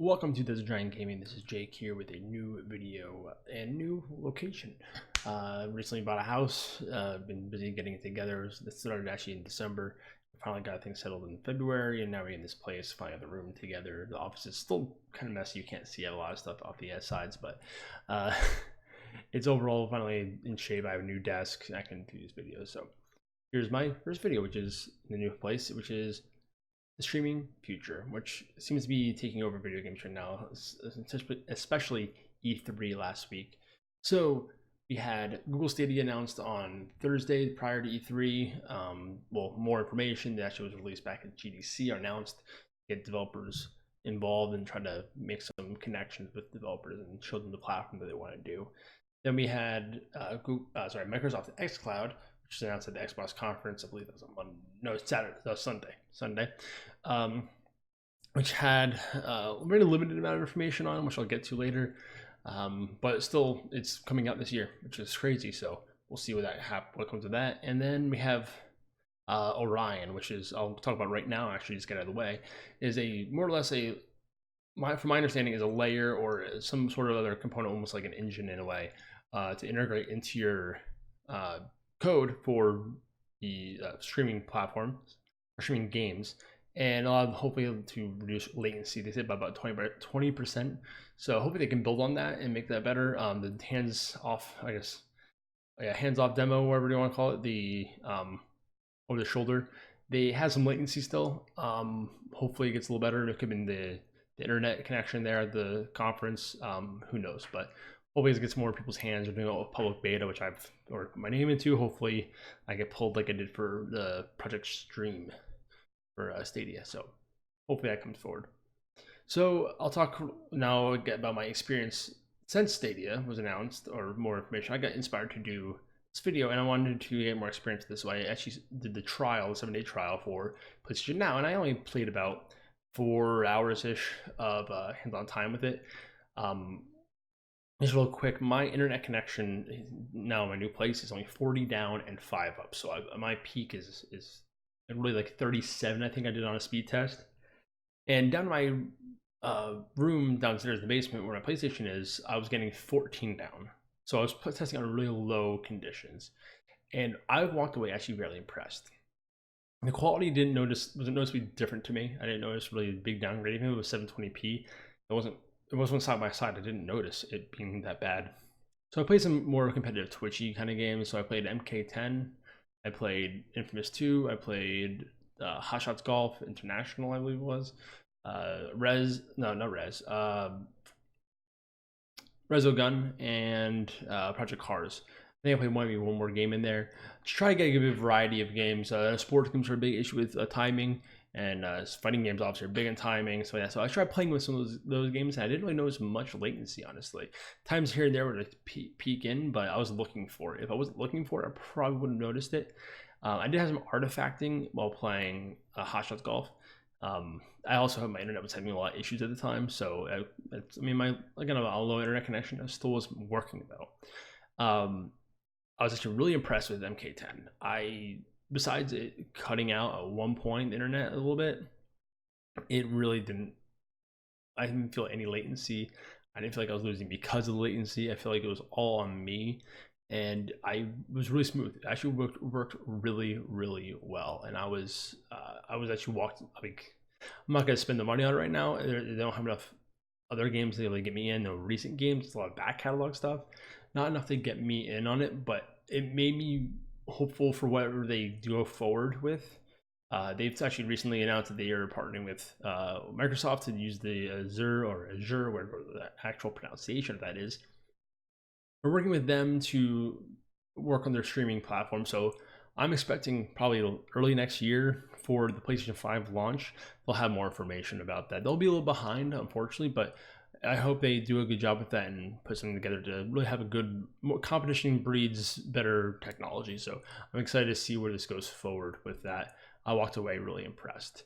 Welcome to This Giant Gaming. This is Jake here with a new video and new location. Recently bought a house. Been busy getting it together. This started actually in December. Finally got things settled in February, and now we're in this place. Finally got the room together. The office is still kind of messy. You can't see a lot of stuff off the sides, but it's overall finally in shape. I have a new desk. I can do these videos. So here's my first video, which is the new place, which is the streaming future, which seems to be taking over video games right now, especially E3 last week. So we had Google Stadia announced on Thursday prior to E3. Well, more information that actually was released back at GDC are announced to get developers involved and try to make some connections with developers and show them the platform that they want to do. Then we had Microsoft xCloud, which was announced at the Xbox conference. I believe that was on Monday. No, Saturday. That was Sunday. Which had a very limited amount of information on, which I'll get to later. But still, it's coming out this year, which is crazy. So we'll see what comes of that. And then we have Orion, which is I'll talk about right now. Actually, just get out of the way. Is a more or less from my understanding, is a layer or some sort of other component, almost like an engine in a way, to integrate into your code for the streaming platforms or streaming games, and hopefully to reduce latency. They said by about 20%. So hopefully they can build on that and make that better. The hands-off, I guess, hands-off demo, whatever you want to call it, the over the shoulder, they have some latency still. Hopefully it gets a little better. It could have been the internet connection there at the conference. Who knows? But hopefully it gets more people's hands. We're doing a public beta, which I've put my name into. Hopefully I get pulled like I did for the Project Stream for Stadia. So hopefully that comes forward. So I'll talk now about my experience since Stadia was announced, or more information. I got inspired to do this video, and I wanted to get more experience with this. So I actually did the 7-day trial for PlayStation Now, and I only played about 4 hours-ish of hands-on time with it. Just real quick, my internet connection now in my new place is only 40 down and 5 up. So my peak is really like 37, I think I did on a speed test. And down in my room downstairs in the basement where my PlayStation is, I was getting 14 down. So I was testing on really low conditions. And I walked away actually really impressed. The quality wasn't noticeably different to me. I didn't notice really big downgrade. Even if it was 720p, it wasn't side by side. I didn't notice it being that bad. So I played some more competitive Twitchy kind of games. So I played MK10, I played Infamous 2, I played Hot Shots Golf International, I believe it was. Resogun, and Project Cars. I think I played maybe one more game in there. Just try to get a good variety of games. Sports games are a big issue with timing, and fighting games obviously are big in timing. So yeah, so I tried playing with some of those games, and I didn't really notice much latency, honestly. Times here and there would like peek in, but I was looking for it. If I wasn't looking for it, I probably wouldn't have noticed it. I did have some artifacting while playing Hot Shots Golf. I also had my internet was having a lot of issues at the time, so my a low internet connection, I still was working though. I was actually really impressed with MK10. Besides it cutting out at one point the internet a little bit, it really didn't. I didn't feel any latency. I didn't feel like I was losing because of the latency. I feel like it was all on me, and I was really smooth. It actually worked really, really well, and I was actually I'm not gonna spend the money on it right now. They don't have enough other games to really get me in. No recent games, it's a lot of back catalog stuff. Not enough to get me in on it, but it made me hopeful for whatever they go forward with. They've actually recently announced that they are partnering with Microsoft to use the Azure, whatever the actual pronunciation of that is. We're working with them to work on their streaming platform. So I'm expecting probably early next year for the PlayStation 5 launch, they'll have more information about that. They'll be a little behind, unfortunately, but I hope they do a good job with that and put something together to really have more competition breeds better technology. So I'm excited to see where this goes forward with that. I walked away really impressed.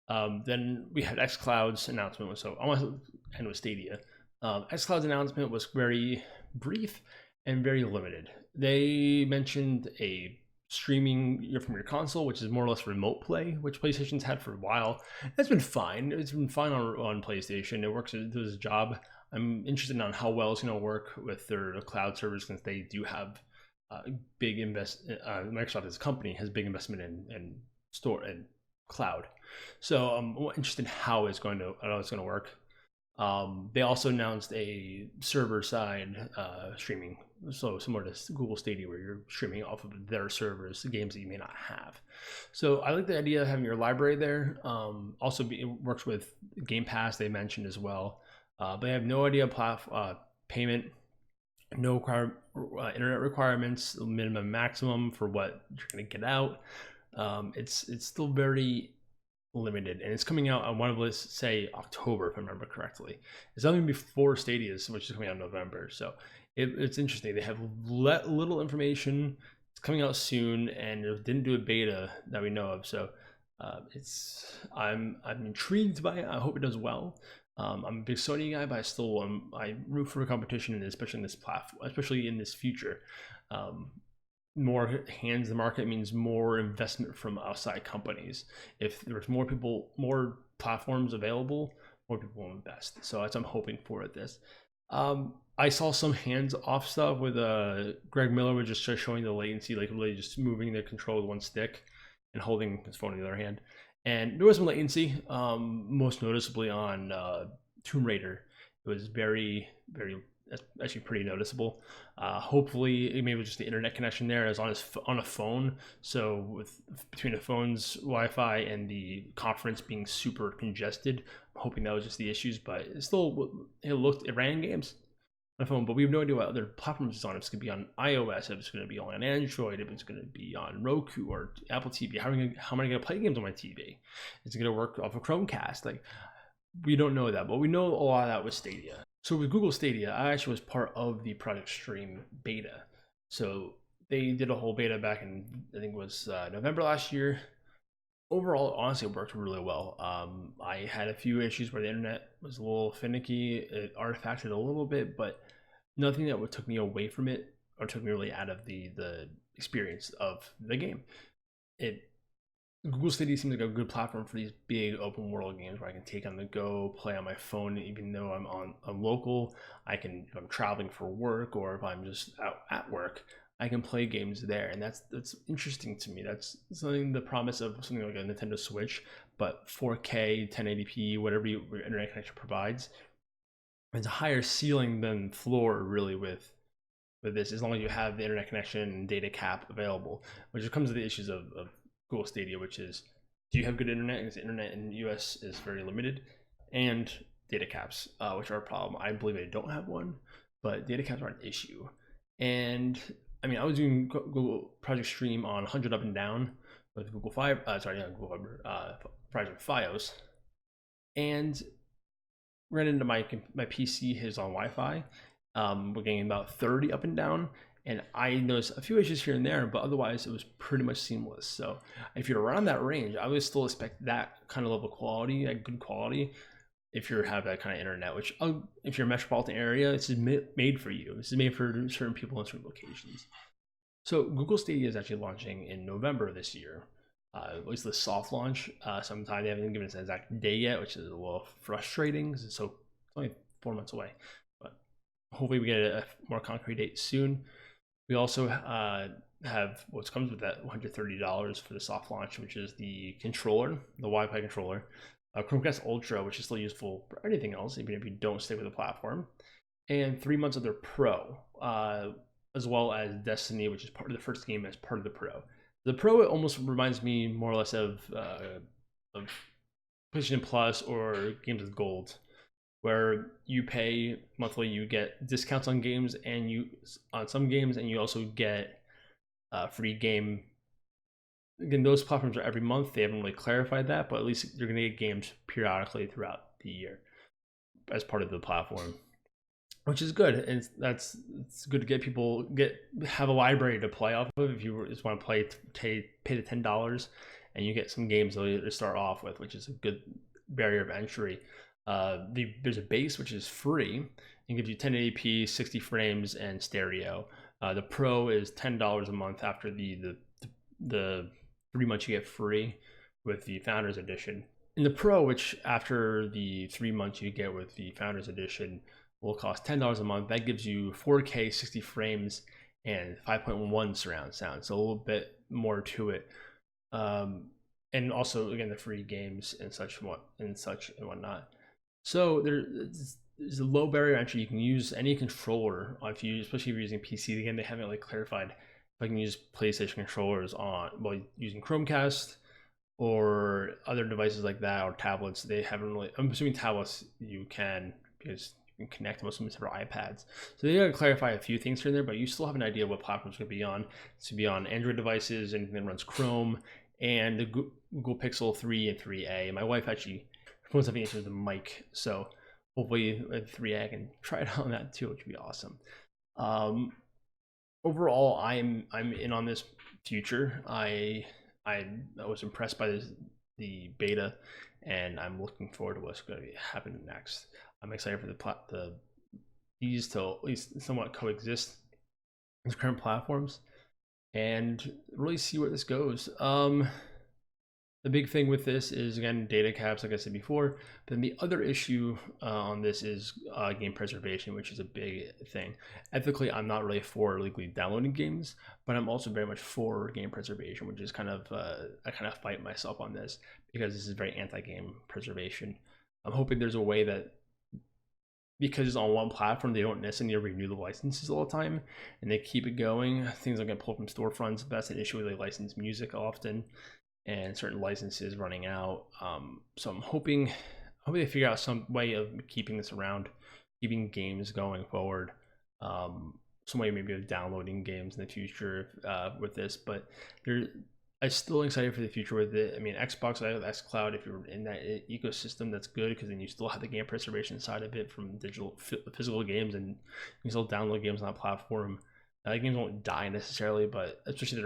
Then we had xCloud's announcement. So I want to end with Stadia. xCloud's announcement was very brief and very limited. They mentioned a streaming from your console, which is more or less remote play, which PlayStation's had for a while. That's been fine. It's been fine on PlayStation. It works. It does its job. I'm interested on how well it's going to work with their cloud servers, since they do have big Microsoft as a company has big investment in store and cloud. So I'm interested in how it's going to work. They also announced a server-side streaming, so similar to Google Stadia, where you're streaming off of their servers the games that you may not have. So I like the idea of having your library there. It works with Game Pass, they mentioned as well. They have no idea payment, no internet requirements, minimum, maximum for what you're going to get out. It's still very limited, and it's coming out on one of, let's say, October, if I remember correctly. It's only before Stadia's, which is coming out in November. So it's interesting. They have little information. It's coming out soon, and it didn't do a beta that we know of. So I'm intrigued by it. I hope it does well. I'm a big Sony guy, but I root for a competition, especially in this platform, especially in this future. More hands in the market means more investment from outside companies. If there's more platforms available, more people will invest. So that's what I'm hoping for at this. I saw some hands-off stuff with Greg Miller was just showing the latency, like really just moving the control with one stick and holding his phone in the other hand. And there was some latency, most noticeably on Tomb Raider. It was very, very, actually pretty noticeable. Hopefully, maybe it was just the internet connection there. It was on a phone, so between the phone's Wi-Fi and the conference being super congested, I'm hoping that was just the issues. But it ran games on a phone, but we have no idea what other platforms it's on. If it's going to be on iOS, if it's going to be on Android, if it's going to be on Roku or Apple TV. How am I going to play games on my TV? Is it going to work off a Chromecast? Like, we don't know that, but we know a lot of that with Stadia. So with Google Stadia, I actually was part of the Project Stream beta. So they did a whole beta back in, I think it was November last year. Overall, honestly, it worked really well. I had a few issues where the internet was a little finicky. It artifacted a little bit, but nothing that took me away from it or took me really out of the experience of the game. Google Stadia seems like a good platform for these big open world games where I can take on the go, play on my phone, even though I'm local. If I'm traveling for work or if I'm just out at work, I can play games there, and that's interesting to me. That's something, the promise of something like a Nintendo Switch, but 4K, 1080p, whatever your internet connection provides. It's a higher ceiling than floor, really, with this, as long as you have the internet connection and data cap available, which comes to the issues of Google Stadia, which is, do you have good internet? Because the internet in the US is very limited, and data caps, which are a problem. I believe I don't have one, but data caps are an issue. And I mean, I was doing Google Project Stream on 100 up and down with Google Fiber, Project Fios, and ran into my PC is on Wi-Fi. We're getting about 30 up and down, and I noticed a few issues here and there, but otherwise it was pretty much seamless. So if you're around that range, I would still expect that kind of level of quality, like good quality, if you have that kind of internet, which if you're a metropolitan area, this is made for you. This is made for certain people in certain locations. So Google Stadia is actually launching in November this year. At least the soft launch. Sometime they haven't given us an exact day yet, which is a little frustrating because it's only 4 months away. But hopefully we get a more concrete date soon. We also have what comes with that $130 for the soft launch, which is the controller, the Wi-Fi controller, Chromecast Ultra, which is still useful for anything else, even if you don't stay with the platform, and 3 months of their Pro, as well as Destiny, which is part of the first game as part of the Pro. The Pro, it almost reminds me more or less of PlayStation Plus or Games with Gold, where you pay monthly, you get discounts on games on some games, and you also get free game. Again, those platforms are every month. They haven't really clarified that, but at least you're going to get games periodically throughout the year as part of the platform, which is good. And it's good to get people have a library to play off of if you just want to pay the $10 and you get some games to start off with, which is a good barrier of entry. There's a base which is free and gives you 1080p, 60 frames, and stereo. The Pro is $10 a month after the the 3 months you get free with the Founders Edition. In the Pro, which after the 3 months you get with the Founders Edition will cost $10 a month, that gives you 4K 60 frames and 5.1 surround sound, so a little bit more to it. And also again the free games and such and whatnot. So there's a low barrier entry. You can use any controller if you, especially if you're using PC. Again, they haven't like clarified if I can use PlayStation controllers on using Chromecast or other devices like that, or tablets. They haven't really. I'm assuming tablets you can, because you can connect most of them to their iPads. So they gotta clarify a few things here and there, but you still have an idea what platforms it's gonna be on. It's gonna be on Android devices, anything that runs Chrome, and the Google Pixel 3 and 3A. My wife actually was having issues with the mic, so hopefully with 3A I can try it on that too, which would be awesome. Overall, I'm in on this future. I was impressed by the beta, and I'm looking forward to what's going to happen next. I'm excited for these to at least somewhat coexist with current platforms and really see where this goes. The big thing with this is, again, data caps, like I said before. But then the other issue on this is game preservation, which is a big thing. Ethically, I'm not really for legally downloading games, but I'm also very much for game preservation, which is kind of I kind of fight myself on this because this is very anti-game preservation. I'm hoping there's a way that, because it's on one platform, they don't necessarily renew the licenses all the time, and they keep it going. Things like get pulled from storefronts. That's an issue with they license music often, and certain licenses running out. So I'm hoping they figure out some way of keeping this around, keeping games going forward. Some way maybe of downloading games in the future with this, but I'm still excited for the future with it. I mean, Xbox, xCloud, if you're in that ecosystem, that's good, because then you still have the game preservation side of it from physical games, and you can still download games on that platform. Games won't die necessarily, but especially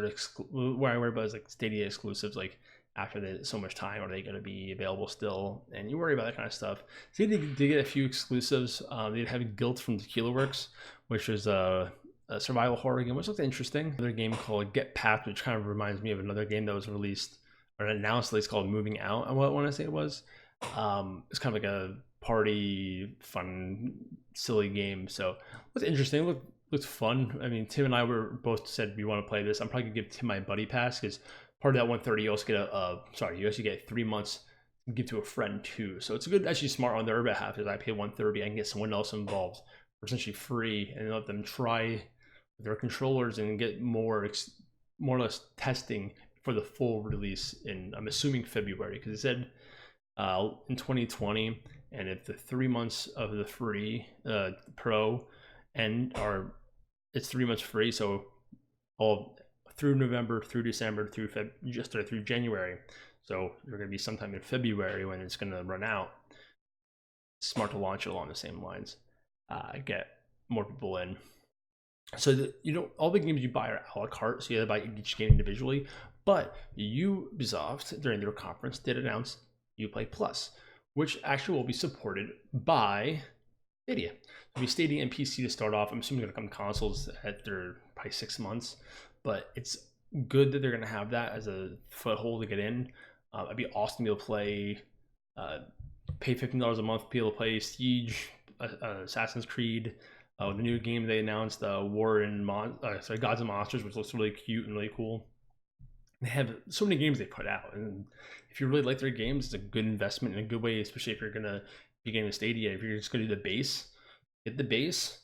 where I worry about is like Stadia exclusives. Like after so much time, are they going to be available still? And you worry about that kind of stuff. So they did get a few exclusives. They have Guilt from Tequila Works, which is a survival horror game, which looks interesting. Another game called Get Packed, which kind of reminds me of another game that was released or announced. It's called Moving Out. I want to say it was. It's kind of like a party, fun, silly game. So it's interesting. Looks fun. I mean, Tim and I were both said we want to play this. I'm probably gonna give Tim my buddy pass, because part of that 130 you also get you also get 3 months to give to a friend too. So it's a good, actually smart on their behalf, because I pay 130, I can get someone else involved for essentially free, and let them try their controllers and get more or less testing for the full release in, I'm assuming, February, because it said in 2020, and if the 3 months of the free Pro it's 3 months free, so all through November, through December, through through January. So you're going to be sometime in February when it's going to run out. It's smart to launch it along the same lines, get more people in. So all the games you buy are a la carte, so you have to buy each game individually. But Ubisoft, during their conference, did announce Uplay Plus, which actually will be supported by Stadia. It'll be Stadia and PC to start off. I'm assuming they're going to come consoles after probably 6 months, but it's good that they're going to have that as a foothold to get in. It'd be awesome to be able to play, pay $15 a month, be able to play Siege, Assassin's Creed, the new game they announced, Gods and Monsters, which looks really cute and really cool. They have so many games they put out, and if you really like their games, it's a good investment in a good way, especially if you're going to be getting the Stadia. If you're just going to do the base, get the base,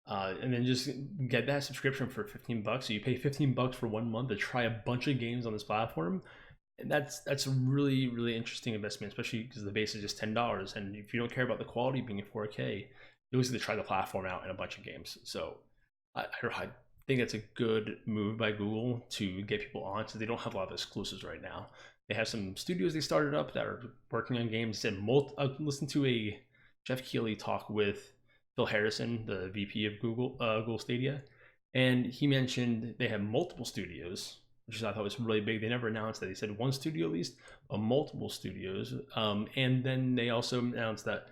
and then just get that subscription for $15. So you pay $15 for 1 month to try a bunch of games on this platform, and that's a really, really interesting investment, especially because the base is just $10. And if you don't care about the quality being in 4K, you always get to try the platform out in a bunch of games. So I think that's a good move by Google to get people on, so they don't have a lot of exclusives right now. They have some studios they started up that are working on games. I listened to a Jeff Keighley talk with Phil Harrison, the VP of Google Stadia, and he mentioned they have multiple studios, which I thought was really big. They never announced that. They said one studio at least, but multiple studios. And then they also announced that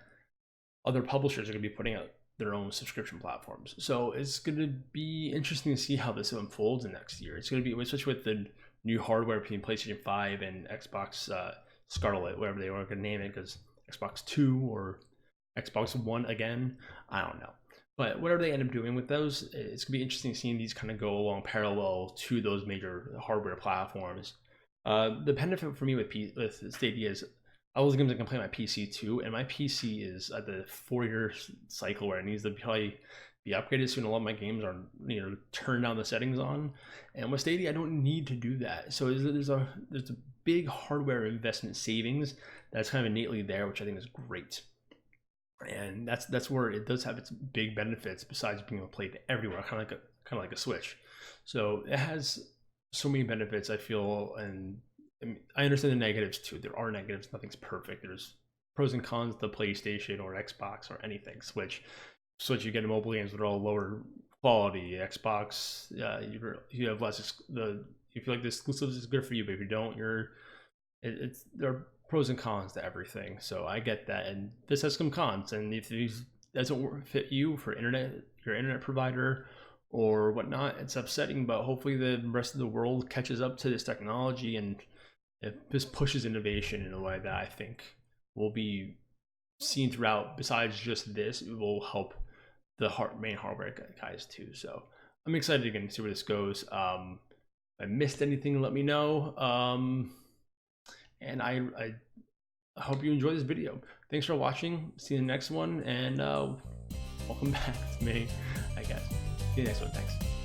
other publishers are going to be putting out their own subscription platforms. So it's going to be interesting to see how this unfolds in next year. It's going to be, especially with the new hardware between PlayStation 5 and Xbox Scarlet, whatever they were going to name it, because Xbox 2 or Xbox One again, I don't know. But whatever they end up doing with those, it's going to be interesting seeing these kind of go along parallel to those major hardware platforms. The benefit for me with Stadia is I was going to play my PC too, and my PC is at the 4-year cycle where it needs to probably be upgraded soon. A lot of my games are, turn down the settings on, and with Stadia I don't need to do that. So there's a big hardware investment savings that's kind of innately there, which I think is great. And that's where it does have its big benefits besides being able to play it everywhere, kind of like a Switch. So it has so many benefits, I feel, and I understand the negatives too. There are negatives. Nothing's perfect. There's pros and cons to PlayStation or Xbox or anything. Switch, you get mobile games that are all lower quality. Xbox, you have less. You feel like the exclusives is good for you, but if you don't, there are pros and cons to everything. So I get that, and this has some cons. And if these doesn't fit you for your internet provider or whatnot, it's upsetting. But hopefully the rest of the world catches up to this technology, and if this pushes innovation in a way that I think will be seen throughout. Besides just this, it will help the main hardware guys too. So I'm excited again to see where this goes. If I missed anything, let me know. And I hope you enjoyed this video. Thanks for watching. See you in the next one, and welcome back to me, I guess. See you next one. Thanks.